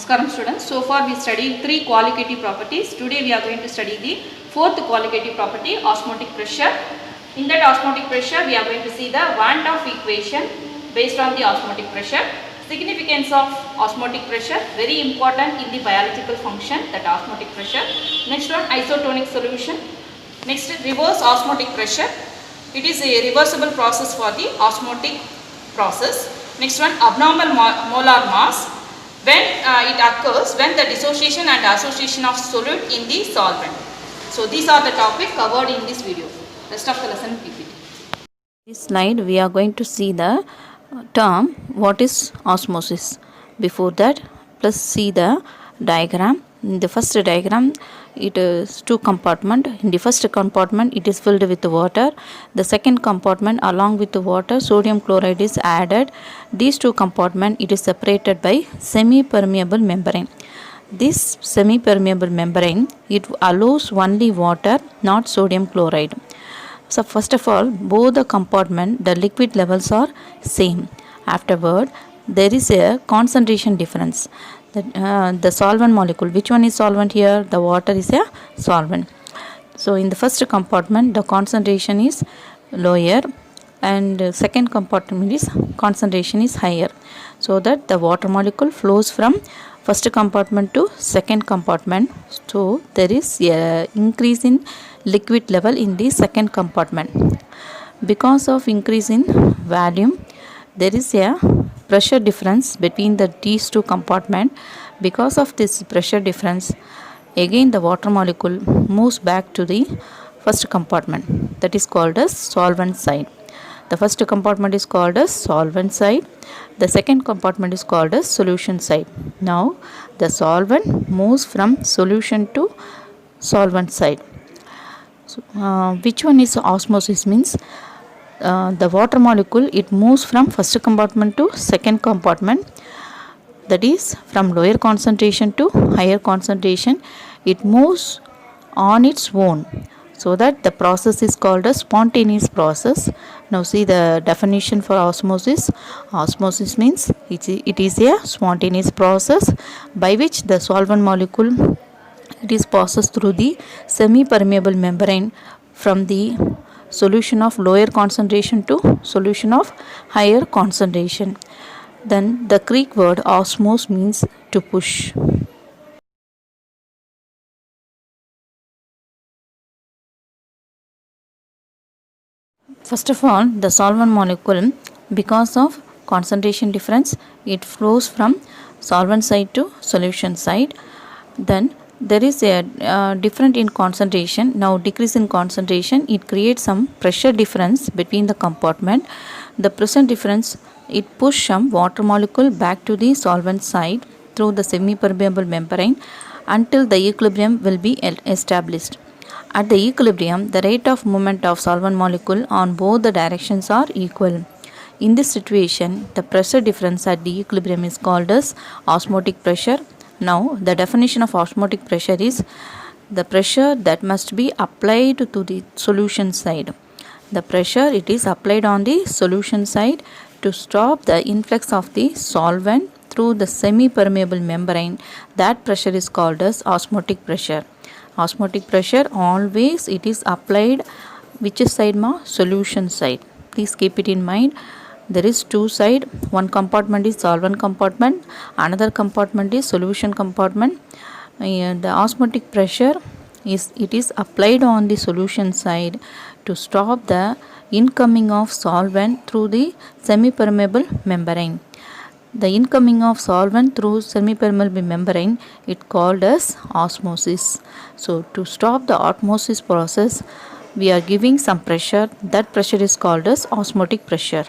Namaskaram students. So far we studied 3 qualitative properties. Today we are going to study the 4th qualitative property, osmotic pressure. In that osmotic pressure we are going to see the Van 't Hoff equation based on the osmotic pressure. Significance of osmotic pressure, very important in the biological function, that osmotic pressure. Next one, isotonic solution. Next, reverse osmotic pressure. It is a reversible process for the osmotic process. Next one, abnormal molar mass. When it occurs when the dissociation and association of solute in the solvent. So these are the topics covered in this video. Rest of the lesson PPT. This slide we are going to see the term what is osmosis. Before that, let's see the diagram. In the first diagram, it is two compartment. In the first compartment, it is filled with water. The second compartment, along with the water, sodium chloride is added. These two compartments, it is separated by semi-permeable membrane. This semi-permeable membrane, it allows only water, not sodium chloride. So first of all, both the compartment, the liquid levels are same. Afterward, there is a concentration difference. The solvent molecule, which one is solvent here? The water is a solvent. So in the first compartment, the concentration is lower, and second compartment is concentration is higher, so that the water molecule flows from first compartment to second compartment. So there is a increase in liquid level in the second compartment. Because of increase in volume, there is a pressure difference between these two compartments. Because of this pressure difference, again the water molecule moves back to the first compartment, that is called as solvent side. The first compartment is called as solvent side. The second compartment is called as solution side. Now the solvent moves from solution to solvent side. So, which one is osmosis means the water molecule, it moves from first compartment to second compartment, that is from lower concentration to higher concentration. It moves on its own, so that the process is called a spontaneous process. Now see the definition for osmosis. Osmosis means it is a spontaneous process by which the solvent molecule, it is passed through the semi-permeable membrane from the solution of lower concentration to solution of higher concentration. Then the Greek word osmos means to push. First of all, the solvent molecule, because of concentration difference, it flows from solvent side to solution side. Then there is a difference in concentration. Now decrease in concentration, it creates some pressure difference between the compartment. The present difference, it pushes some water molecule back to the solvent side through the semi-permeable membrane until the equilibrium will be established. At the equilibrium, the rate of movement of solvent molecule on both the directions are equal. In this situation, the pressure difference at the equilibrium is called as osmotic pressure. Now, the definition of osmotic pressure is the pressure that must be applied to the solution side. The pressure, it is applied on the solution side to stop the influx of the solvent through the semi-permeable membrane. That pressure is called as osmotic pressure. Osmotic pressure, always it is applied which side ma? Solution side. Please keep it in mind. There is two side. One compartment is solvent compartment, another compartment is solution compartment. The osmotic pressure is applied on the solution side to stop the incoming of solvent through the semi-permeable membrane. The incoming of solvent through semi-permeable membrane, it called as osmosis. So to stop the osmosis process, we are giving some pressure. That pressure is called as osmotic pressure.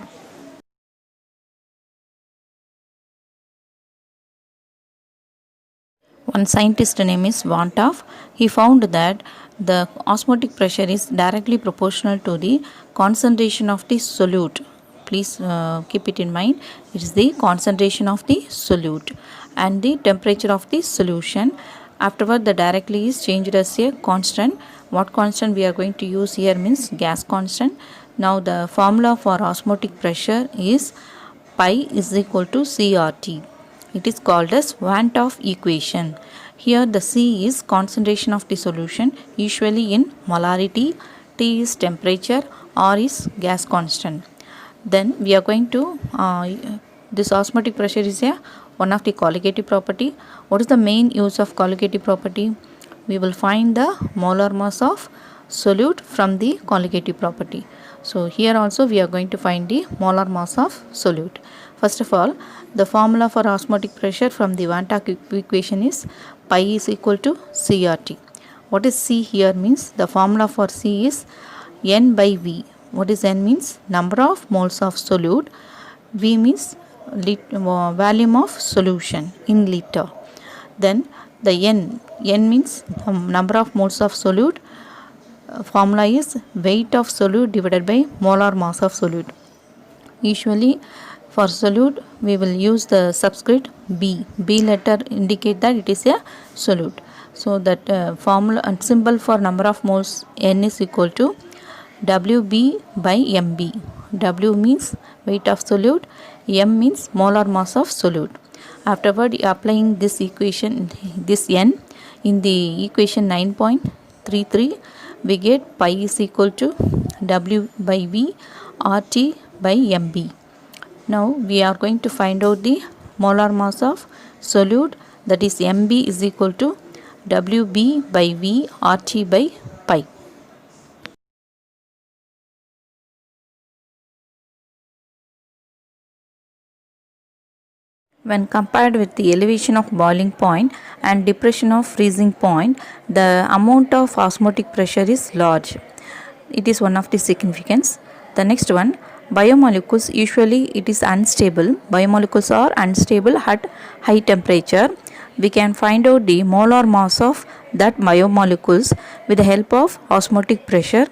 One scientist name is Van 't Hoff. He found that the osmotic pressure is directly proportional to the concentration of the solute. Please keep it in mind. It is the concentration of the solute and the temperature of the solution. Afterward, the directly is changed as a constant. What constant we are going to use here means gas constant. Now the formula for osmotic pressure is pi is equal to CRT. It is called as Van't Hoff equation. Here the C is concentration of the solution, usually in molarity, T is temperature, R is gas constant. Then we are going to this osmotic pressure is a one of the colligative property. What is the main use of colligative property? We will find the molar mass of solute from the colligative property. So here also we are going to find the molar mass of solute. First of all, the formula for osmotic pressure from the Van't Hoff equation is pi is equal to CRT. What is C here means the formula for C is N by V. What is N means number of moles of solute. V means volume of solution in liter. Then the N means number of moles of solute. Formula is weight of solute divided by molar mass of solute. Usually for solute we will use the subscript B. B letter indicate that it is a solute. So that formula and symbol for number of moles N is equal to WB by MB. W means weight of solute, M means molar mass of solute. Afterward, applying this equation, this N in the equation 9.33, we get pi is equal to W by V RT by MB. Now we are going to find out the molar mass of solute, that is MB is equal to WB by V RT by pi. When compared with the elevation of boiling point and depression of freezing point, the amount of osmotic pressure is large. It is one of the significance. The next one, biomolecules, usually it is unstable. Biomolecules are unstable at high temperature. We can find out the molar mass of that biomolecules with the help of osmotic pressure.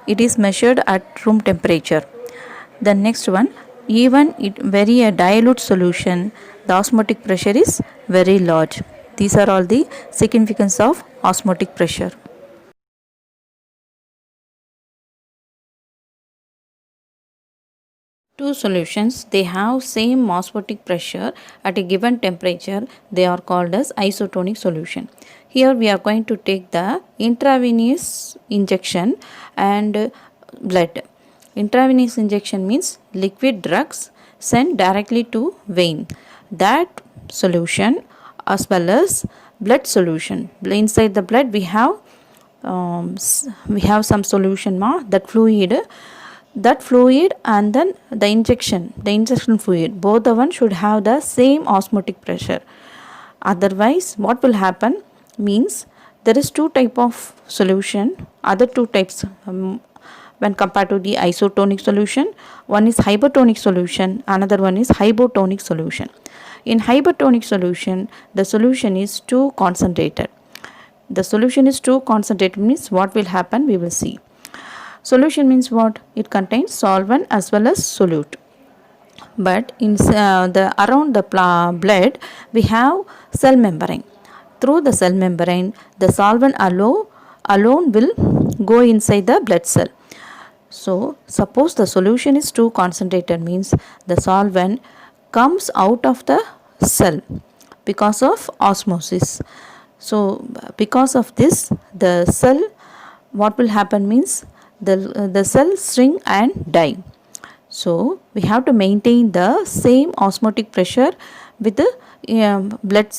It is measured at room temperature. The next one, even it very a dilute solution, the osmotic pressure is very large. These are all the significance of osmotic pressure. Two solutions, they have same osmotic pressure at a given temperature, they are called as isotonic solution. Here we are going to take the intravenous injection and blood. Intravenous injection means liquid drugs sent directly to vein. That solution as well as blood solution. Inside the blood we have some solution that fluid and then the injection fluid, both of them should have the same osmotic pressure. Otherwise what will happen means there is two type of solution, other two types when compared to the isotonic solution. One is hypertonic solution, another one is hypotonic solution. In hypertonic solution, the solution is too concentrated. The solution is too concentrated means what will happen we will see. Solution means what? It contains solvent as well as solute. But in around the blood we have cell membrane. Through the cell membrane, the solvent alone will go inside the blood cell. So suppose the solution is too concentrated means the solvent comes out of the cell because of osmosis. So because of this, the cell, what will happen means the cell shrink and die. So we have to maintain the same osmotic pressure with the blood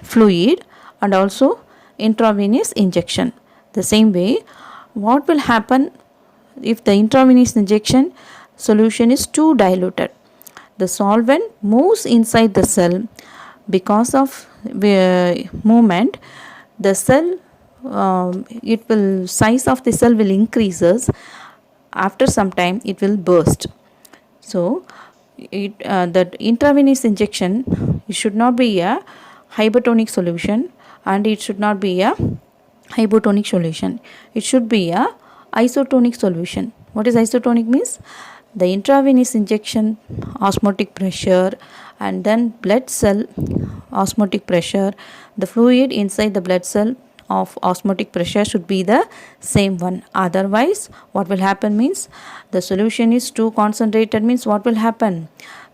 fluid and also intravenous injection. The same way, what will happen if the intravenous injection solution is too diluted? The solvent moves inside the cell. Because of movement, the cell size of the cell will increases. After some time it will burst. So that intravenous injection, it should not be a hypertonic solution and it should not be a hypotonic solution. It should be a isotonic solution. What is isotonic means? The intravenous injection osmotic pressure and then blood cell osmotic pressure, the fluid inside the blood cell of osmotic pressure should be the same one. Otherwise what will happen means the solution is too concentrated means what will happen?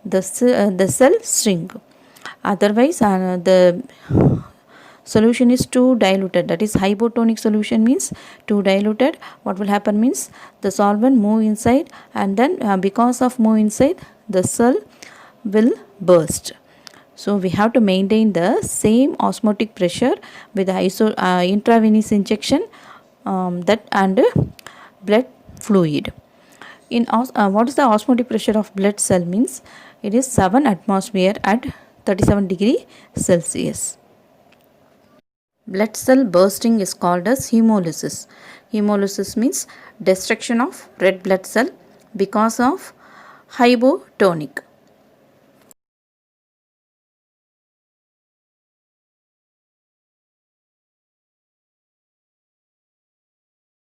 The cell shrink Otherwise the solution is too diluted, that is hypotonic solution means too diluted. What will happen means the solvent move inside, and then because of move inside, the cell will burst. So we have to maintain the same osmotic pressure with intravenous injection, that and blood fluid. What is the osmotic pressure of blood cell means? It is 7 atmosphere at 37 degree Celsius. Blood cell bursting is called as hemolysis. Hemolysis means destruction of red blood cell because of hypotonic.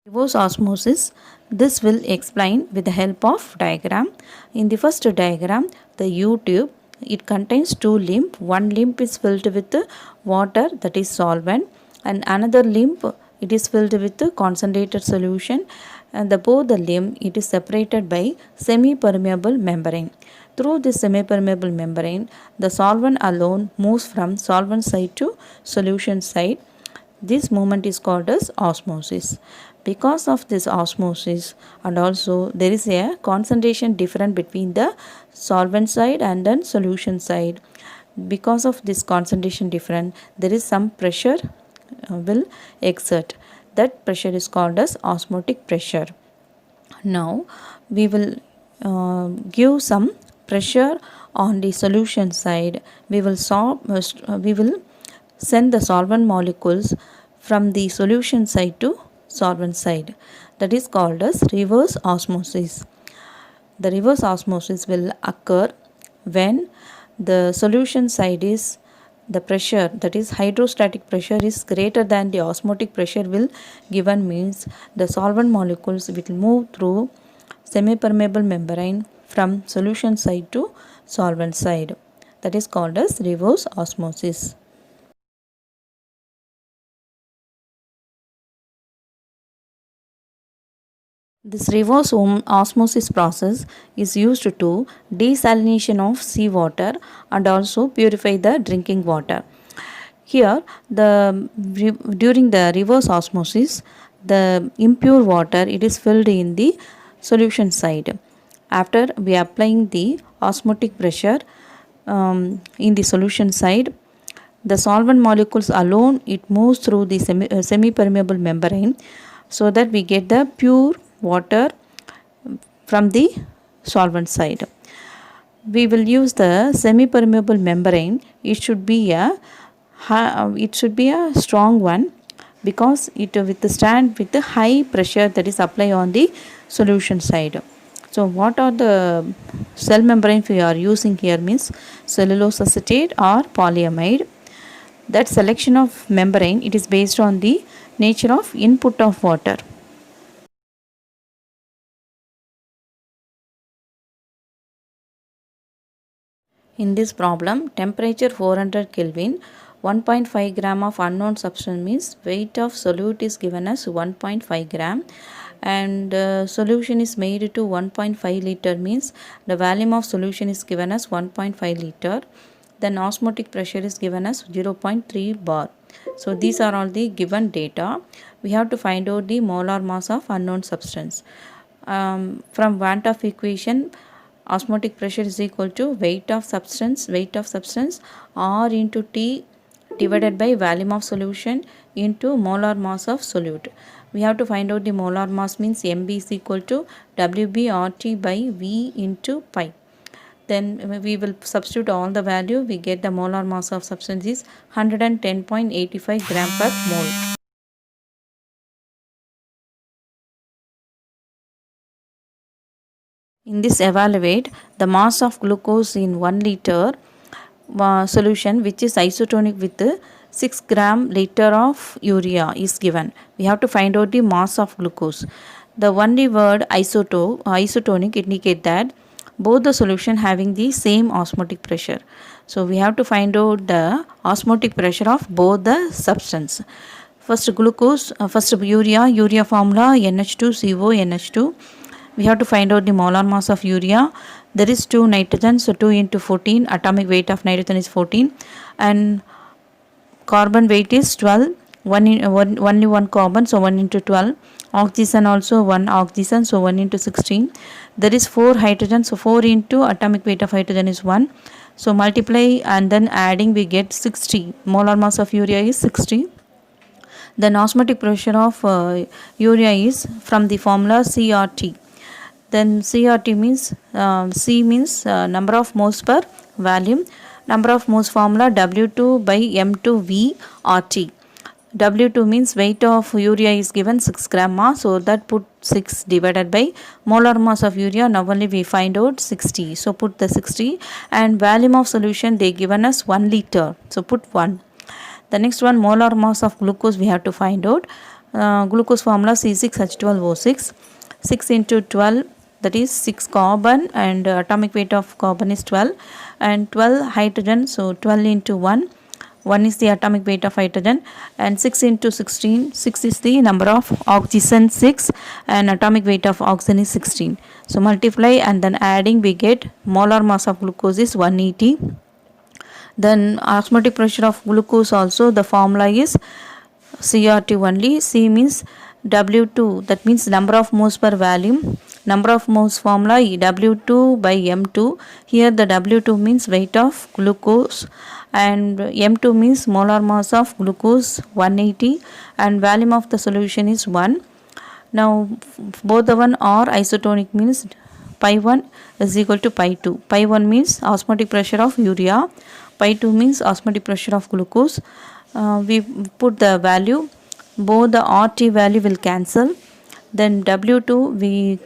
Reverse osmosis. This will explain with the help of diagram. In the first diagram, the U tube, it contains two limbs. One limb is filled with water, that is solvent, and another limb it is filled with concentrated solution. And both the limb it is separated by semi-permeable membrane. Through this semi-permeable membrane, the solvent alone moves from solvent side to solution side. This movement is called as osmosis. Because of this osmosis, and also there is a concentration difference between the solvent side and then solution side. Because of this concentration difference, there is some pressure will exert. That pressure is called as osmotic pressure. Now we will give some pressure on the solution side. We will send the solvent molecules from the solution side to solvent side. That is called as reverse osmosis. The reverse osmosis will occur when the solution side is the pressure, that is hydrostatic pressure, is greater than the osmotic pressure will given, means the solvent molecules will move through semi-permeable membrane from solution side to solvent side. That is called as reverse osmosis. This reverse osmosis process is used to desalination of seawater and also purify the drinking water. Here, during the reverse osmosis, the impure water it is filled in the solution side. After we are applying the osmotic pressure in the solution side, the solvent molecules alone it moves through the semi-permeable membrane, so that we get the pure water from the solvent side. We will use the semi-permeable membrane. It should be a strong one, because it withstand with the high pressure that is applied on the solution side. So what are the cell membrane we are using here means cellulose acetate or polyamide. That selection of membrane it is based on the nature of input of water. In this problem, temperature 400 Kelvin, 1.5 gram of unknown substance means weight of solute is given as 1.5 gram, and solution is made to 1.5 liter means the volume of solution is given as 1.5 liter. Then osmotic pressure is given as 0.3 bar. So these are all the given data. We have to find out the molar mass of unknown substance. From Van 't Hoff equation, osmotic pressure is equal to weight of substance R into T divided by volume of solution into molar mass of solute. We have to find out the molar mass means Mb is equal to WbRT by V into pi. Then we will substitute all the value. We get the molar mass of substance is 110.85 gram per mole. In this evaluate the mass of glucose in 1 liter solution which is isotonic with 6 gram liter of urea is given. We have to find out the mass of glucose. The only word isotonic indicate that both the solution having the same osmotic pressure. So we have to find out the osmotic pressure of both the substance. First glucose, first urea formula NH2CO NH2, we have to find out the molar mass of urea. There is 2 nitrogen, so 2 into 14, atomic weight of nitrogen is 14, and carbon weight is 12, only one carbon, so 1 into 12. Oxygen also 1 oxygen, so 1 into 16. There is 4 hydrogen, so 4 into atomic weight of hydrogen is 1. So multiply and then adding we get 60. Molar mass of urea is 60. Then osmotic pressure of urea is from the formula CRT. Then CRT means C means number of moles per volume. Number of moles formula W2 by M2V RT. W2 means weight of urea is given 6 gram mass, so that put 6 divided by molar mass of urea. Now only we find out 60, so put the 60, and volume of solution they given us 1 liter, so put 1. The next one, molar mass of glucose we have to find out. Glucose formula C6H12O6. 6 into 12, that is 6 carbon, and atomic weight of carbon is 12, and 12 hydrogen, so 12 into 1. 1 is the atomic weight of hydrogen, and 6 into 16, 6 is the number of oxygen 6, and atomic weight of oxygen is 16. So multiply and then adding we get molar mass of glucose is 180. Then osmotic pressure of glucose also, the formula is CRT only. C means W2, that means number of moles per volume. Number of moles formula W2 by M2. Here the W2 means weight of glucose, and M2 means molar mass of glucose 180, and volume of the solution is 1. Now both the one are isotonic, means pi 1 is equal to pi 2. Pi 1 means osmotic pressure of urea, pi 2 means osmotic pressure of glucose. We put the value, both the RT value will cancel. Then W2 we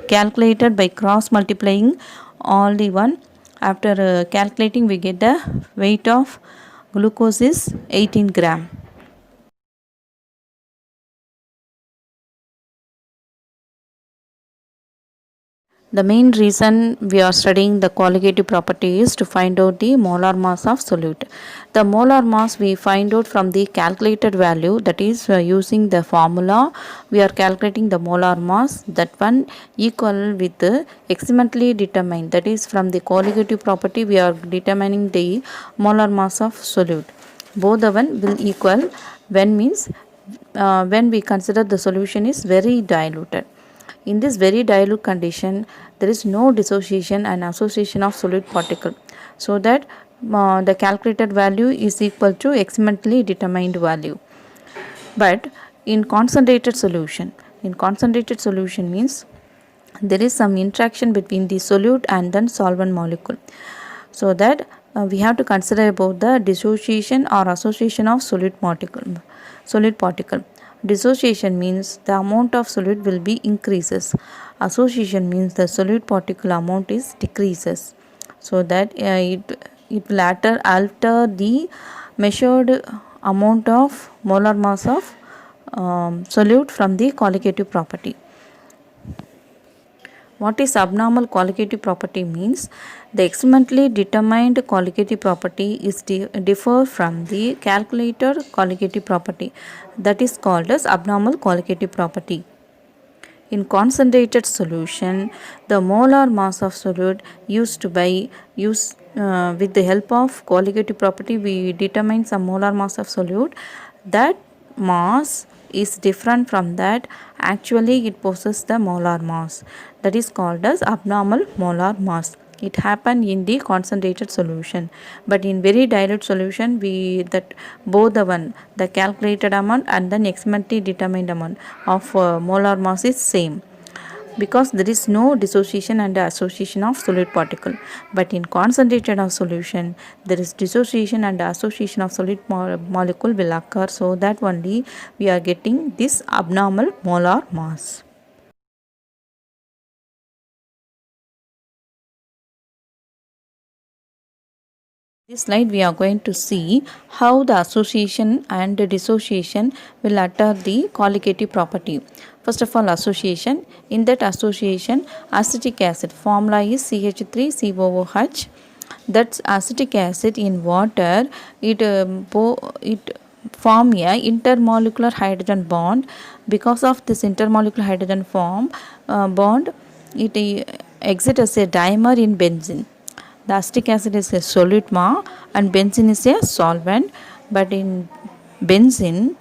calculated by cross multiplying all the one. After calculating we get the weight of glucose is 18 gram. The main reason we are studying the qualitative property is to find out the molar mass of solute. The molar mass we find out from the calculated value, that is using the formula we are calculating the molar mass, that one equal with the experimentally determined, that is from the qualitative property we are determining the molar mass of solute. Both the one will equal when means when we consider the solution is very diluted. In this very dilute condition, there is no dissociation and association of solute particle, so that the calculated value is equal to experimentally determined value. But in concentrated solution means there is some interaction between the solute and then solvent molecule, so that we have to consider about the dissociation or association of solute particle. Dissociation means the amount of solute will be increases. Association means the solute particle amount is decreases. So that it will alter the measured amount of molar mass of solute from the colligative property. What is abnormal colligative property means the experimentally determined colligative property is differ from the calculated colligative property, that is called as abnormal colligative property. In concentrated solution, the molar mass of solute with the help of colligative property we determine some molar mass of solute. That mass is different from that actually it possesses the molar mass, that is called as abnormal molar mass. It happened in the concentrated solution, but in very dilute solution both the calculated amount and then experimentally determined amount of molar mass is same, because there is no dissociation and association of solute particle. But in concentrated solution there is dissociation and association of solute molecule will occur, so that only we are getting this abnormal molar mass. This slide we are going to see how the association and the dissociation will alter the colligative property. First of all, association. In that association, acetic acid formula is CH3COOH. That's acetic acid in water. It form a intermolecular hydrogen bond. Because of this intermolecular hydrogen bond, it exits as a dimer in benzene. The acetic acid is a solute and benzene is a solvent, but in benzene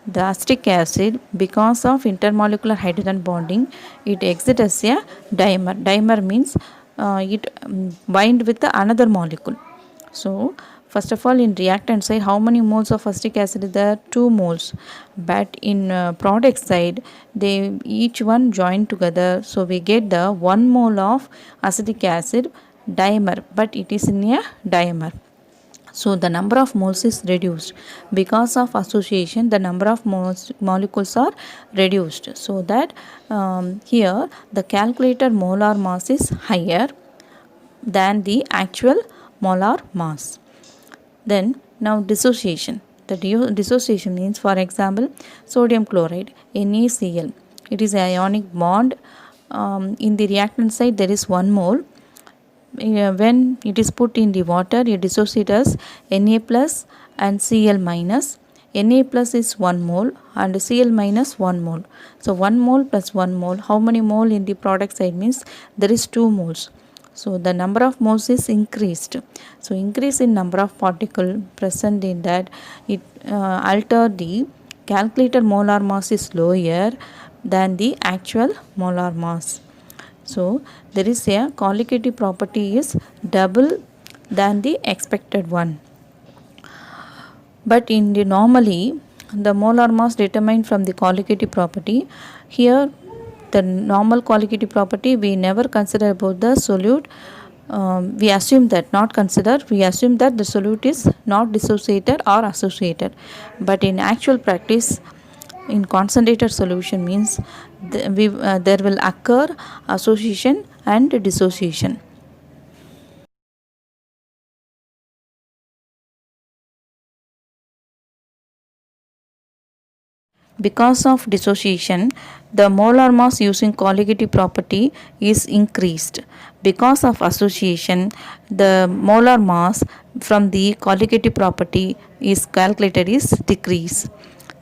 the acetic acid, because of intermolecular hydrogen bonding, it exits as a dimer. Dimer means it bind with another molecule. So first of all, in reactant side, how many moles of acetic acid is there? 2 moles. But in product side, they each one join together, so we get the 1 mole of acetic acid dimer, but it is in a dimer. So the number of moles is reduced. Because of association, the number of molecules are reduced. So that here the calculated molar mass is higher than the actual molar mass. Then now dissociation. The dissociation means, for example, sodium chloride, NaCl. It is ionic bond. In the reactant side there is 1 mole. When it is put in the water, it dissociates as Na plus and Cl minus. Na plus is 1 mole and Cl minus 1 mole. So 1 mole plus 1 mole, how many mole in the product side means there is 2 moles. So the number of moles is increased. So increase in number of particle present in that, it alter the calculated molar mass is lower than the actual molar mass. So there is a colligative property is double than the expected one. But in the normally the molar mass determined from the colligative property, here the normal colligative property we never consider about the solute. We assume that we assume that the solute is not dissociated or associated. But in actual practice, in concentrated solution means there will occur association and dissociation. Because of dissociation, the molar mass using colligative property is increased. Because of association, the molar mass from the colligative property is calculated is decreased.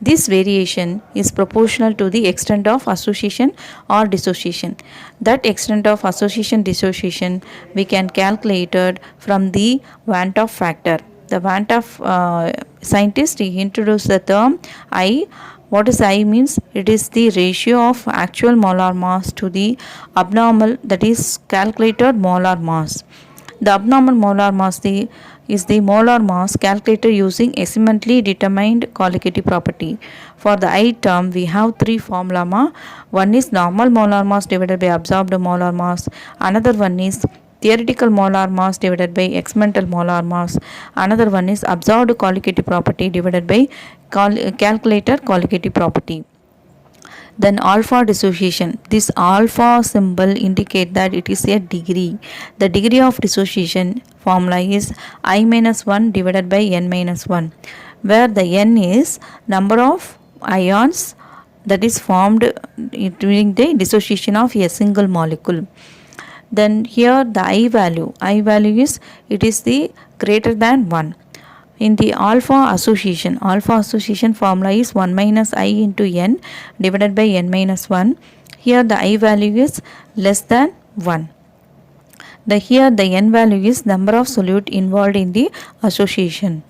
This variation is proportional to the extent of association or dissociation. That extent of association dissociation we can calculate it from the Van 't Hoff factor. The Van 't Hoff scientist, he introduced the term I. What is I means? It is the ratio of actual molar mass to the abnormal, that is calculated molar mass. The abnormal molar mass is the molar mass calculated using assignmentally determined colligative property. For the I term, we have 3 formula. One is normal molar mass divided by absorbed molar mass. Another one is theoretical molar mass divided by experimental molar mass. Another one is absorbed colligative property divided by calculated colligative property. Then alpha dissociation. This alpha symbol indicate that it is a degree. The degree of dissociation formula is I minus 1 divided by n minus 1, where the n is number of ions that is formed during the dissociation of a single molecule. Then here the I value is, it is the greater than 1. In the alpha association formula is 1 minus I into n divided by n minus 1. Here the I value is less than 1. Here the n value is number of solute involved in the association.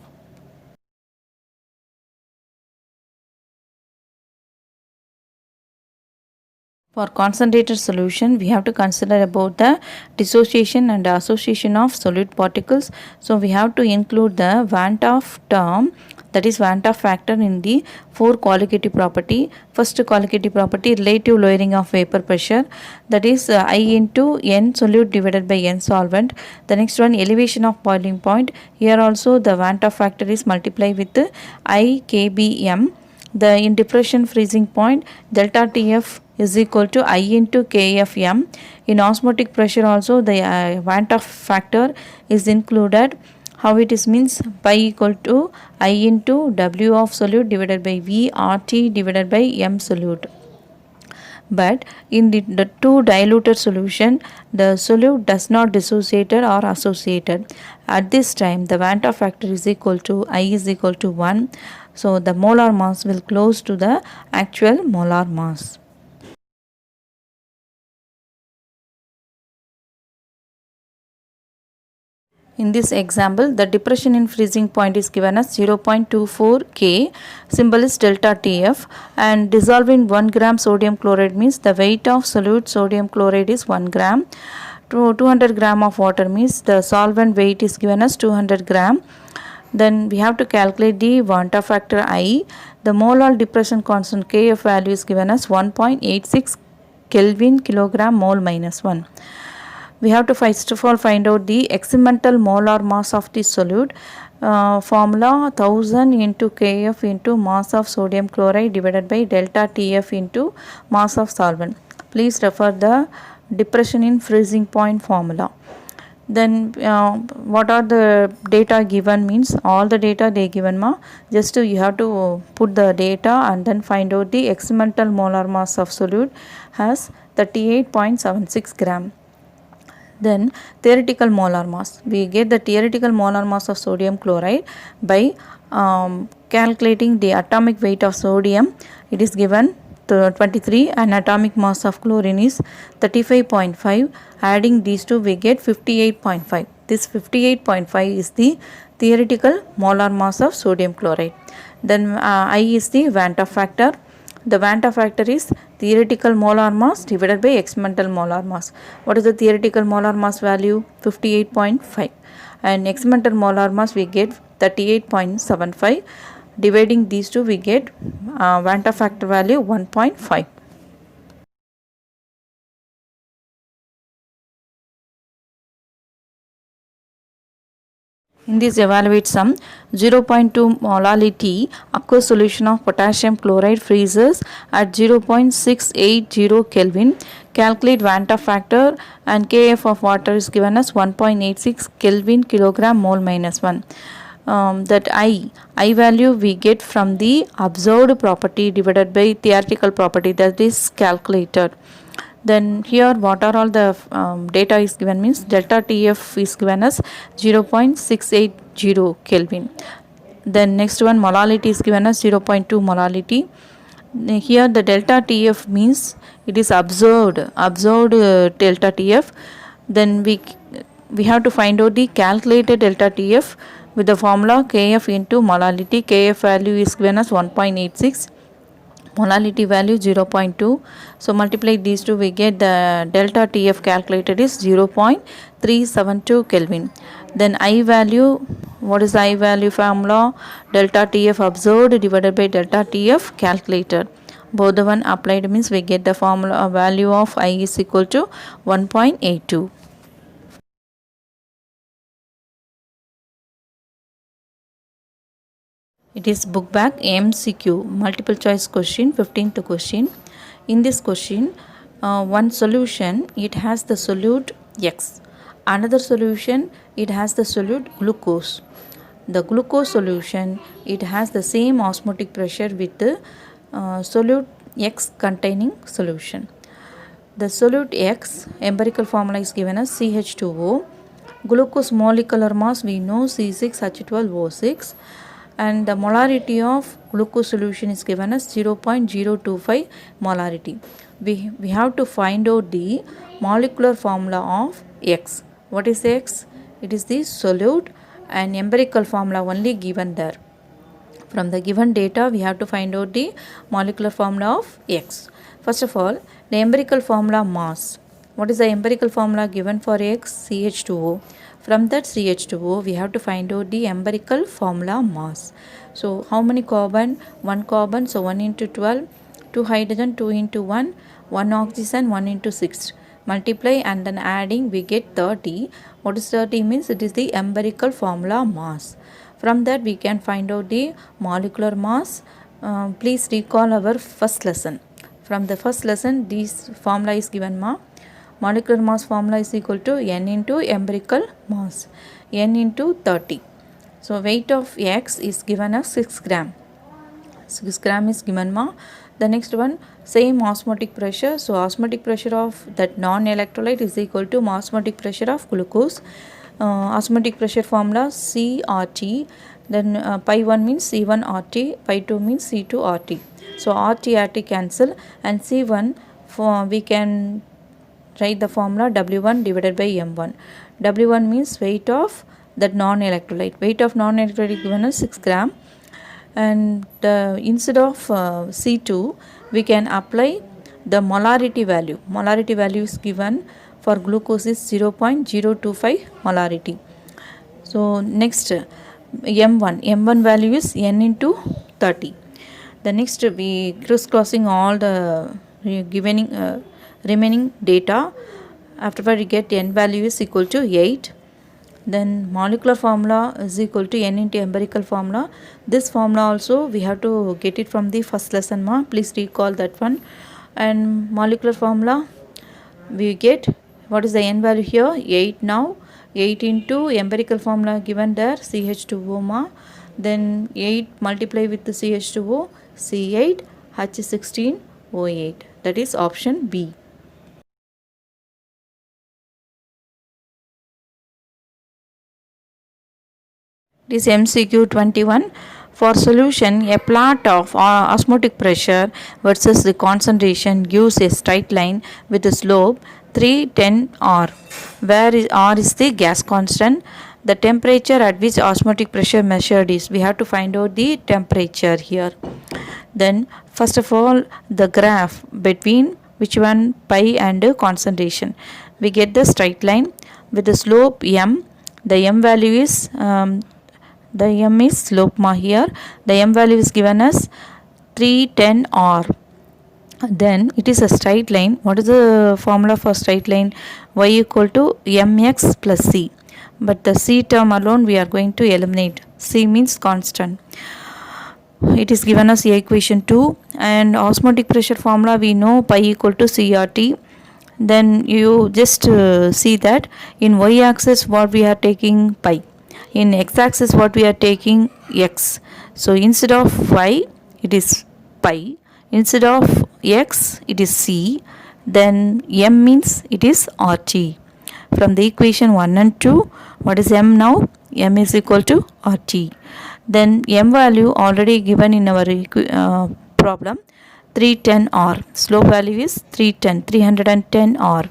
For concentrated solution, we have to consider about the dissociation and association of solute particles. So we have to include the Van 't Hoff term, that is Van 't Hoff factor, in the 4 colligative property. First colligative property, relative lowering of vapor pressure, that is I into n solute divided by n solvent. The next one, elevation of boiling point. Here also the Van 't Hoff factor is multiplied with I kbm. In depression freezing point, delta Tf is equal to I into Kfm. In osmotic pressure also the Van 't Hoff factor is included. How it is means, pi equal to I into W of solute divided by V RT divided by M solute. But in the 2 diluted solution, the solute does not dissociated or associated. At this time, the Van 't Hoff factor is equal to I is equal to 1. So the molar mass will close to the actual molar mass. In this example, the depression in freezing point is given as 0.24 K, symbol is delta TF, and dissolving 1 gram sodium chloride means the weight of solute sodium chloride is 1 gram. 200 gram of water means the solvent weight is given as 200 gram. Then we have to calculate the Vanta factor I. The molar depression constant Kf value is given as 1.86 Kelvin kilogram mole minus 1. We have to first of all find out the experimental molar mass of the solute. Formula 1000 into Kf into mass of sodium chloride divided by delta Tf into mass of solvent. Please refer the depression in freezing point formula. Then what are the data given means all the data they given just you have to put the data and then find out the experimental molar mass of solute has 38.76 gram. Then theoretical molar mass, we get the theoretical molar mass of sodium chloride by calculating the atomic weight of sodium. It is given to 23 and atomic mass of chlorine is 35.5. Adding these two we get 58.5. This 58.5 is the theoretical molar mass of sodium chloride. Then I is the Vanta factor. The Vanta factor is theoretical molar mass divided by experimental molar mass. What is the theoretical molar mass value? 58.5. And experimental molar mass we get 38.75. Dividing these two we get Vanta factor value 1.5. In this evaluate sum, 0.2 molality aqueous solution of potassium chloride freezes at 0.680 Kelvin. Calculate Vanta factor and Kf of water is given as 1.86 Kelvin kilogram mole minus 1. That I value we get from the observed property divided by theoretical property, that is calculated. Then here what are all the data is given means delta TF is given as 0.680 Kelvin. Then next one molality is given as 0.2 molality. Here the delta TF means it is observed delta TF. Then we have to find out the calculated delta TF with the formula Kf into molality. Kf value is given as 1.86. Molality value 0.2. So multiply these two we get the delta TF calculated is 0.372 Kelvin. Then I value, what is I value formula? Delta TF observed divided by delta TF calculated. Both the one applied means we get the formula value of I is equal to 1.82. It is book back MCQ multiple choice question, 15th question. In this question, one solution it has the solute X. Another solution it has the solute glucose. The glucose solution it has the same osmotic pressure with the solute X containing solution. The solute X empirical formula is given as CH2O. Glucose molecular mass we know C6H12O6. And the molarity of glucose solution is given as 0.025 molarity. We have to find out the molecular formula of X. What is X? It is the solute and empirical formula only given there. From the given data we have to find out the molecular formula of X. First of all, the empirical formula mass. What is the empirical formula given for X? CH2O. From that CH2O, we have to find out the empirical formula mass. So, how many carbon? 1 carbon, so 1 into 12, 2 hydrogen, 2 into 1, 1 oxygen, 1 into 6. Multiply and then adding, we get 30. What is 30 means? It is the empirical formula mass. From that, we can find out the molecular mass. Please recall our first lesson. From the first lesson, this formula is given molecular mass formula is equal to N into empirical mass, N into 30. So weight of X is given as 6 gram. 6 gram is given The next one, same osmotic pressure. So osmotic pressure of that non-electrolyte is equal to osmotic pressure of glucose. Osmotic pressure formula CRT. Then pi 1 means C1 RT, pi 2 means C2 RT. So RT cancel and C1 we can write the formula W1 divided by M1. W1 means weight of that non-electrolyte. Weight of non-electrolyte given as 6 gram, and instead of C2 we can apply the molarity value. Molarity value is given for glucose is 0.025 molarity. So next M1 value is N into 30. The next we crisscrossing all the remaining data. Afterward we get N value is equal to 8. Then molecular formula is equal to N into empirical formula. This formula also we have to get it from the first lesson ma. Please recall that one. And molecular formula we get, what is the N value here? 8 now. 8 into empirical formula given there, CH2O ma. Then 8 multiply with the CH2O, C8 H16O8. That is option B. This MCQ 21. For solution, a plot of osmotic pressure versus the concentration gives a straight line with a slope 310 R, where R is the gas constant. The temperature at which osmotic pressure measured is, we have to find out the temperature here. Then first of all, the graph between which one, pi and concentration. We get the straight line with the slope m. The m value is the m is slope ma here. The m value is given as 310 R. Then it is a straight line. What is the formula for straight line? Y equal to mx plus c. But the c term alone we are going to eliminate. C means constant. It is given as equation 2. And osmotic pressure formula we know, pi equal to CRT. Then you just see that in y axis what we are taking, pi. In x axis what we are taking, x. So instead of y it is pi, instead of x it is c, then m means it is RT. From the equation 1 and 2, what is m now? M is equal to RT. Then m value already given in our problem, 310 R. Slope value is 310 R.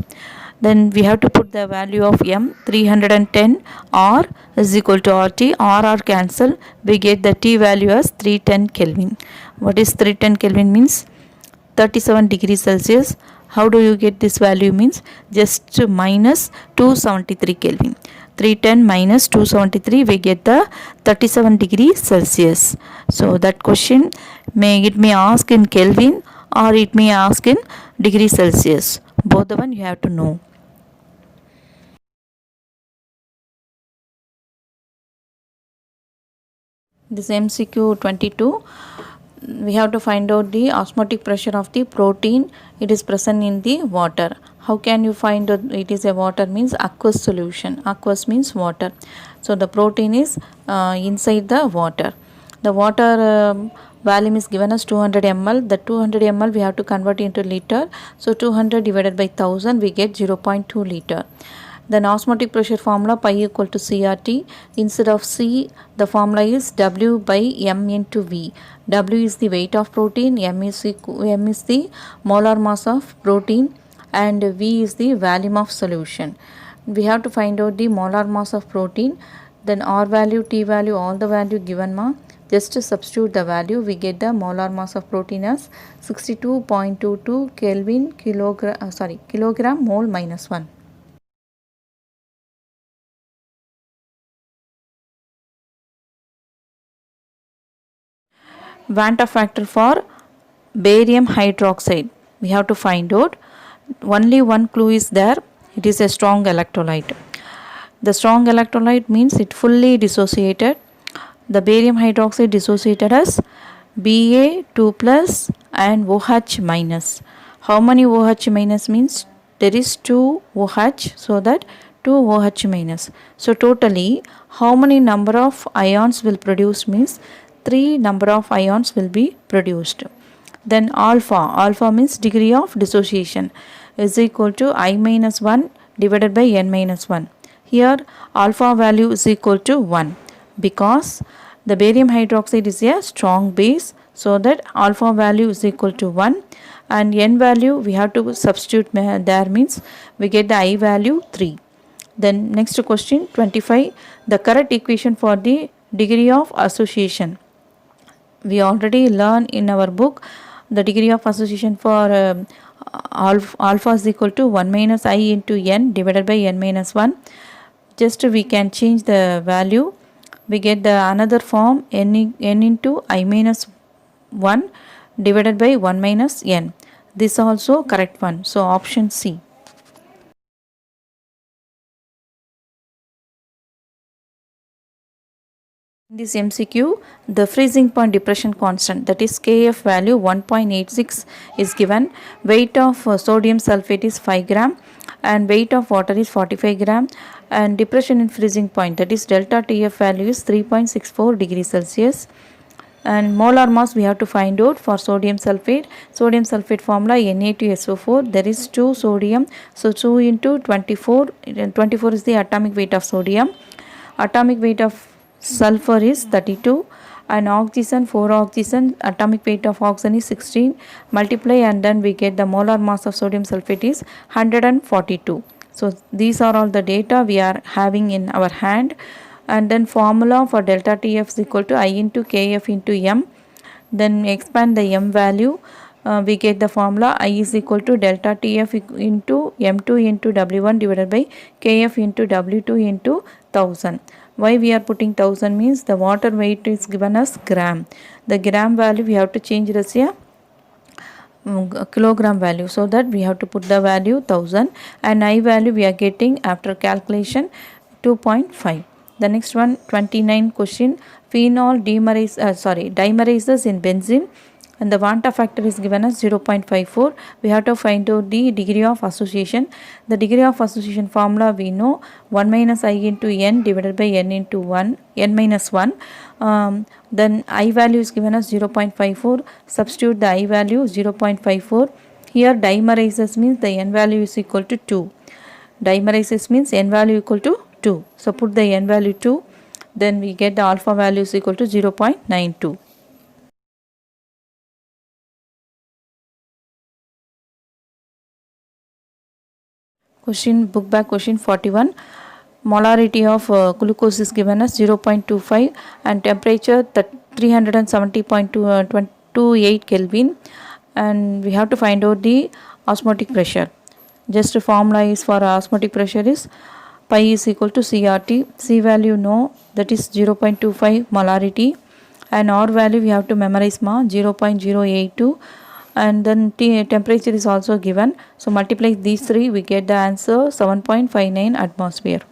Then we have to put the value of m, 310 R is equal to RT. R cancel, we get the T value as 310 Kelvin. What is 310 Kelvin means? 37 degrees Celsius. How do you get this value means? Just minus 273 Kelvin. 310 minus 273, we get the 37 degrees Celsius. So that question it may ask in Kelvin or it may ask in degree Celsius. Both the one you have to know. This MCQ 22, we have to find out the osmotic pressure of the protein. It is present in the water. How can you find out it is a water? Means aqueous solution. Aqueous means water. So the protein is inside the water. The water volume is given as 200 ml. The 200 ml we have to convert into liter. So 200 divided by 1000 we get 0.2 liter. Then osmotic pressure formula, pi equal to CRT. Instead of C, the formula is W by M into V. W is the weight of protein, M is the molar mass of protein, and V is the volume of solution. We have to find out the molar mass of protein. Then R value, T value, all the value given ma. Just to substitute the value, we get the molar mass of protein as 62.22 Kelvin kilogram mole minus 1. Vanta factor for barium hydroxide. We have to find out. Only one clue is there. It is a strong electrolyte. The strong electrolyte means it fully dissociated. The barium hydroxide dissociated as Ba2 plus and OH minus. How many OH minus means? There is 2 OH, so that 2 OH minus. So totally how many number of ions will produce means 3 number of ions will be produced. Then alpha means degree of dissociation, is equal to I minus 1 divided by n minus 1. Here alpha value is equal to 1 because the barium hydroxide is a strong base, so that alpha value is equal to 1, and n value we have to substitute there, means we get the I value 3. Then next question 25, the correct equation for the degree of association. We already learned in our book the degree of association for alpha is equal to 1 minus I into n divided by n minus 1. Just we can change the value. We get the another form n into I minus 1 divided by 1 minus n. This also correct one. So option C. In this MCQ, the freezing point depression constant, that is Kf value 1.86 is given. Weight of sodium sulfate is 5 gram and weight of water is 45 gram, and depression in freezing point, that is delta Tf value is 3.64 degrees Celsius. And molar mass we have to find out for sodium sulfate. Sodium sulfate formula Na2SO4. There is 2 sodium, so 2 into 24. 24 is the atomic weight of sodium. Atomic weight of sulfur is 32, and oxygen 4 oxygen, atomic weight of oxygen is 16. Multiply and then we get the molar mass of sodium sulfate is 142. So these are all the data we are having in our hand. And then formula for delta Tf is equal to I into Kf into m. Then expand the m value. We get the formula I is equal to delta Tf into m2 into w1 divided by Kf into w2 into 1000. Why we are putting 1000 means the water weight is given as gram. The gram value we have to change it as a kilogram value, so that we have to put the value 1000, and I value we are getting after calculation 2.5. The next one 29 question, phenol dimerizes in benzene and the Vanta factor is given as 0.54. We have to find out the degree of association. The degree of association formula we know 1 minus I into n divided by n into 1 n minus 1. Then I value is given as 0.54. Substitute the I value 0.54. Here dimerizes means the n value is equal to 2. Dimerizes means n value equal to 2. So put the n value 2. Then we get the alpha value is equal to 0.92. Question, book back question 41. Molarity of glucose is given as 0.25 and temperature 370.28 Kelvin, and we have to find out the osmotic pressure. Just formula is for osmotic pressure is pi is equal to CRT. C value no, that is 0.25 molarity, and R value we have to memorize 0.082, and then temperature is also given. So multiply these three, we get the answer 7.59 atmosphere.